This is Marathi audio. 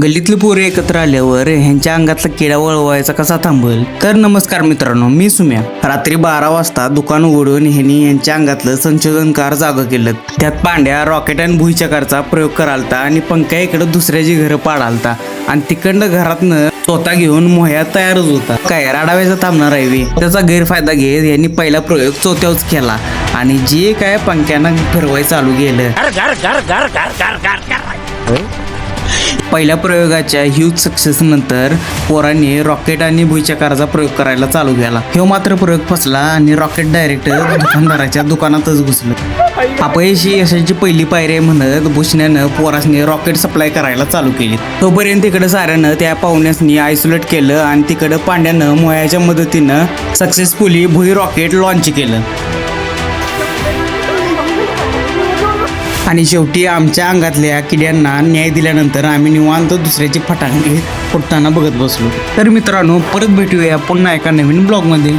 गल्लीतली पोरे एकत्र आल्यावर ह्यांच्या अंगातला किडा वळवायचा कसा थांबल? तर नमस्कार मित्रांनो, मी सुम्या. रात्री 12 वाजता दुकान उघडून ह्यांनी यांच्या अंगातलं संशोधनकार जागं केलं. त्यात पांड्या रॉकेट आणि भुईचक्राचा प्रयोग करालता आणि पंक्या इकडे दुसऱ्याची घरं पाडालता आणि तिकडनं घरातनं स्वतः घेऊन मोह्या तयारच होता. काय राडाव्याचा थांबणार आहे वे? त्याचा गैरफायदा घेत यांनी पहिला प्रयोग चोत्यावच केला आणि जे काय पंक्यानं फिरवाय चालू केलं. पहिल्या प्रयोगाच्या ह्यूज सक्सेस नंतर पोरांनी रॉकेट आणि भुईचक्राचा प्रयोग करायला चालू केला. ह्यो मात्र प्रयोग फसला आणि रॉकेट डायरेक्ट दुकानदाराच्या दुकानातच घुसलं. अपयश ही यशाची पहिली पायरी म्हणत भूषण्यानं पोरासनी रॉकेट सप्लाय करायला चालू केली. तोपर्यंत तिकडं साऱ्यानं त्या पाहुण्यासनी आयसोलेट केलं आणि तिकडं पांड्यानं मोह्याच्या मदतीनं सक्सेसफुली भुई रॉकेट लॉन्च केलं. आणि शेवटी आमच्या अंगातल्या किड्यांना न्याय दिल्यानंतर आम्ही निवांत दुसऱ्याची फटाके फुटताना बघत बसलो. तर मित्रांनो, परत भेटूया पुन्हा एका नवीन ब्लॉगमध्ये.